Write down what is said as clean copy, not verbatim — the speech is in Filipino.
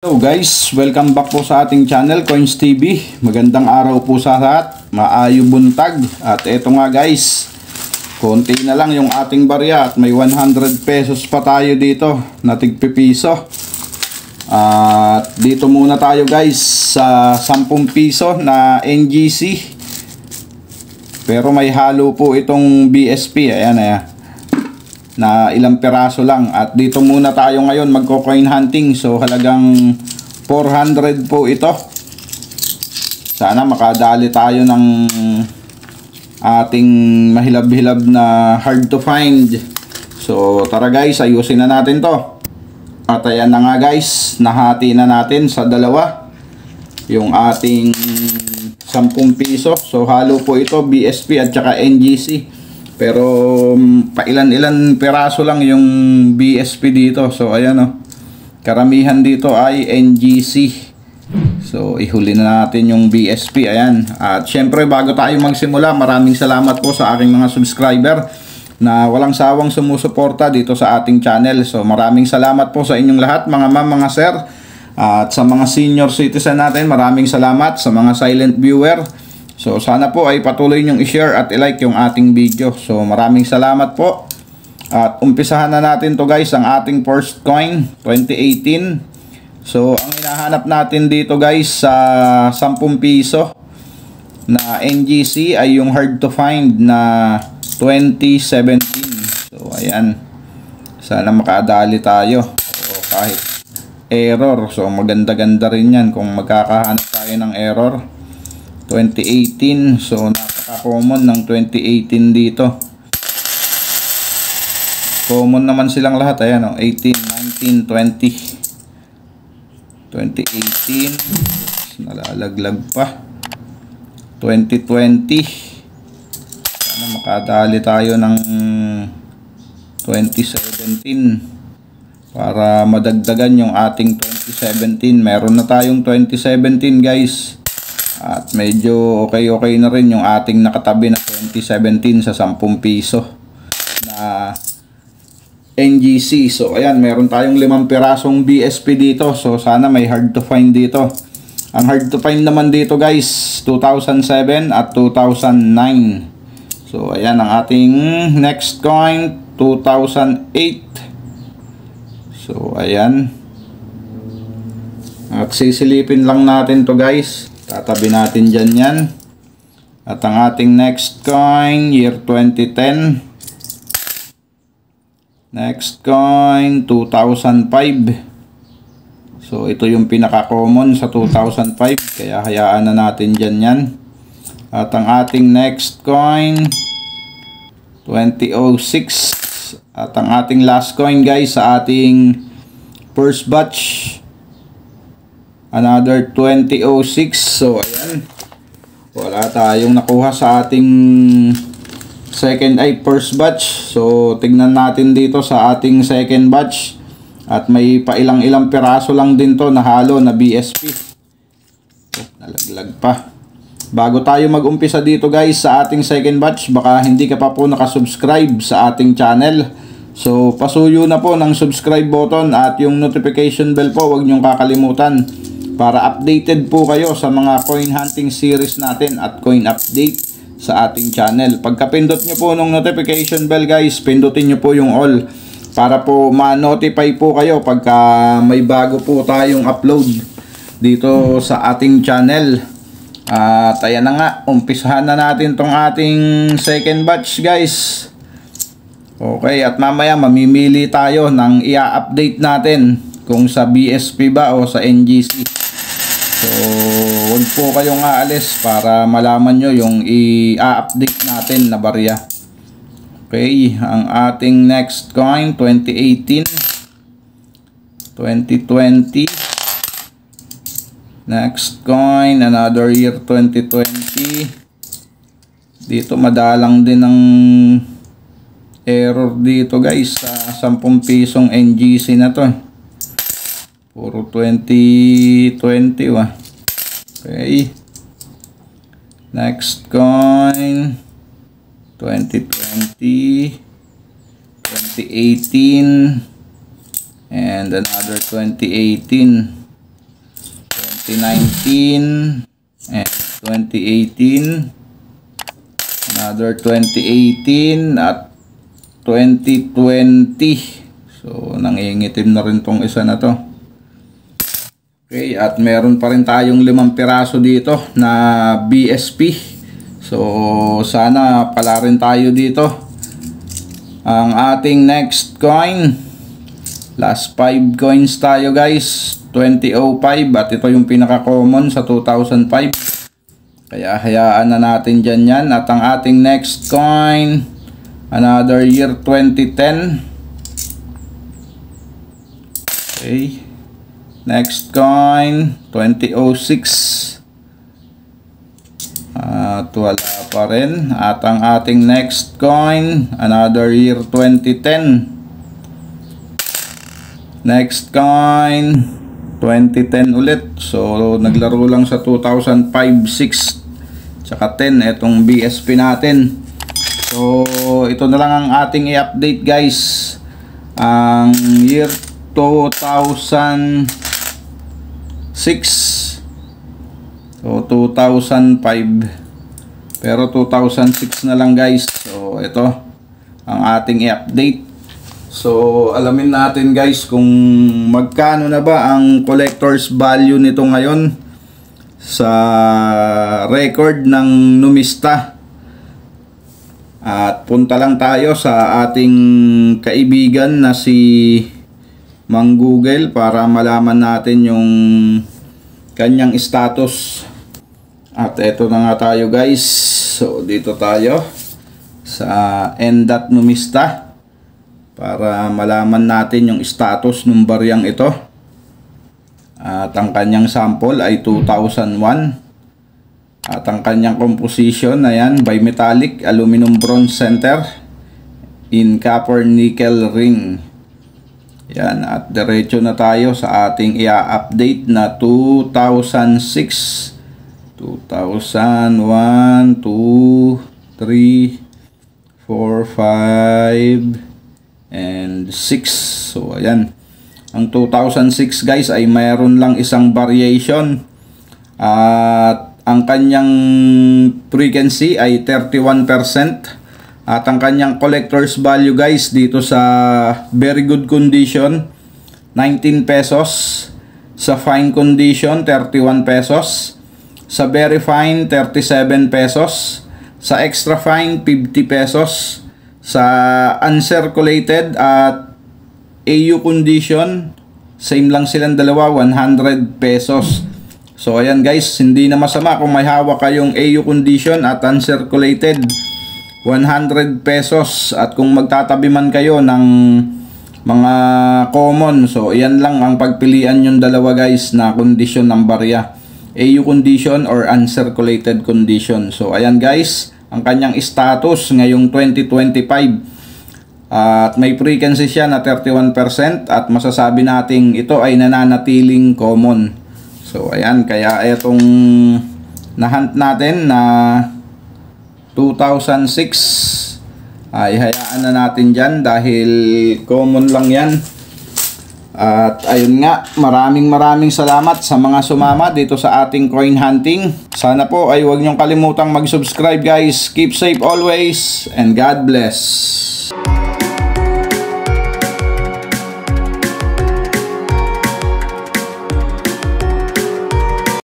Hello guys, welcome back po sa ating channel Coins TV. Magandang araw po sa lahat, maayong buntag. At eto nga guys, konti na lang yung ating barya at may 100 pesos pa tayo dito na tigpipiso. At dito muna tayo guys sa 10 piso na NGC. Pero may halo po itong BSP, ayan. Na ilang peraso lang. At dito muna tayo ngayon magko-coin hunting. So halagang 400 po ito. Sana makadali tayo ng ating mahilab-hilab na hard to find. So tara guys, ayusin na natin to. At ayan na nga guys, nahati na natin sa dalawa yung ating 10 piso. So halo po ito, BSP at saka NGC. Pero pailan-ilan peraso lang yung BSP dito. So ayan o, karamihan dito ay NGC. So ihuli na natin yung BSP. Ayan. At syempre bago tayo magsimula, maraming salamat po sa aking mga subscriber na walang sawang sumusuporta dito sa ating channel. So maraming salamat po sa inyong lahat, mga ma'am, mga sir. At sa mga senior citizen natin, maraming salamat. Sa mga silent viewer, so sana po ay patuloy nyong i-share at i-like yung ating video. So maraming salamat po. At umpisahan na natin to guys, ang ating first coin 2018. So ang hinahanap natin dito guys sa 10 piso na NGC ay yung hard to find na 2017. So ayan, sana makadali tayo. So kahit error, so maganda-ganda rin yan kung magkakahanap tayo ng error. 2018, so napaka-common ng 2018 dito. Common naman silang lahat, ayan o, 18, 19, 20. 2018, nalalaglag pa. 2020, sana makadali tayo ng 2017 para madagdagan yung ating 2017. Meron na tayong 2017 guys. At medyo okay na rin yung ating nakatabi na 2017 sa 10 piso na NGC. So ayan, meron tayong 5 pirasong BSP dito. So sana may hard to find dito. Ang hard to find naman dito guys, 2007 at 2009. So ayan ang ating next coin, 2008. So ayan. At sisilipin lang natin to guys. Tatabi natin dyan yan. At ang ating next coin, year 2010. Next coin, 2005. So ito yung pinaka-common sa 2005. Kaya hayaan na natin dyan yan. At ang ating next coin, 2006. At ang ating last coin guys sa ating first batch, another 2006. So ayan, wala tayong nakuha sa ating first batch. So tignan natin dito sa ating second batch. At may pailang-ilang piraso lang din to na halo na BSP. Nalaglag pa. Bago tayo mag-umpisa dito guys sa ating second batch, baka hindi ka pa po nakasubscribe sa ating channel. So pasuyo na po ng subscribe button at yung notification bell po, huwag nyong kakalimutan para updated po kayo sa mga coin hunting series natin at coin update sa ating channel. Pagka-pindot nyo po ng notification bell guys, pindutin nyo po yung all para po ma-notify po kayo pagka may bago po tayong upload dito sa ating channel. At ayan na nga, umpisahan na natin tong ating second batch guys. Okay, at mamaya mamimili tayo ng i-update natin kung sa BSP ba o sa NGC. So, huwag po kayong aalis para malaman nyo yung i-update natin na barya. Okay, ang ating next coin, 2018, 2020. Next coin, another year, 2020. Dito madalang din ng error dito guys sa 10 pisong NGC na to. Puro 2020 wah. Okay. Next coin, 2020, 2018, and another 2018. 2019 and 2018, another 2018 at 2020. So nangingitim na rin tong isa na to. Okay, at meron pa rin tayong 5 piraso dito na BSP. So sana pala rin tayo dito. Ang ating next coin, last 5 coins tayo guys, 2005, at ito yung pinaka common sa 2005, kaya hayaan na natin dyan yan. At ang ating next coin, another year 2010. Okay, next coin 2006, at wala pa rin. At ang ating next coin, another year 2010. Next coin 2010 ulit. So naglaro lang sa 2005, 6 tsaka 10 etong BSP natin. So ito na lang ang ating i-update guys. Ang year 2006, so 2005, pero 2006 na lang guys. So ito ang ating i-update. So alamin natin guys kung magkano na ba ang collector's value nito ngayon sa record ng Numista. At punta lang tayo sa ating kaibigan na si Mang Google para malaman natin yung kanyang status. At eto na nga tayo guys. So dito tayo sa Numista para malaman natin yung status ng baryang ito. At ang kanyang sample ay 2001. At ang kanyang composition, ayan, bimetallic aluminum bronze center in copper nickel ring. Yan, at diretso na tayo sa ating i-update na 2006, 2001, 2, 3, 4, 5 and 6. So ayan, ang 2006 guys ay mayroon lang isang variation, at ang kanyang frequency ay 31%. At ang kanyang collector's value guys dito sa very good condition 19 pesos, sa fine condition 31 pesos, sa very fine 37 pesos, sa extra fine 50 pesos, sa uncirculated at AU condition same lang silang dalawa, 100 pesos. So ayan guys, hindi na masama kung may hawak kayong AU condition at uncirculated, 100 pesos. At kung magtatabi man kayo ng mga common, so ayan lang ang pagpilian yung dalawa guys na condition ng barya, AU condition or uncirculated condition. So ayan guys ang kanyang status ngayong 2025, at may frequency siya na 31%, at masasabi nating ito ay nananatiling common. So ayan, kaya itong nahunt natin na 2006 ay hayaan na natin dyan dahil common lang yan. At ayun nga, maraming salamat sa mga sumama dito sa ating coin hunting. Sana po ay huwag niyong kalimutang mag-subscribe guys. Keep safe always and God bless.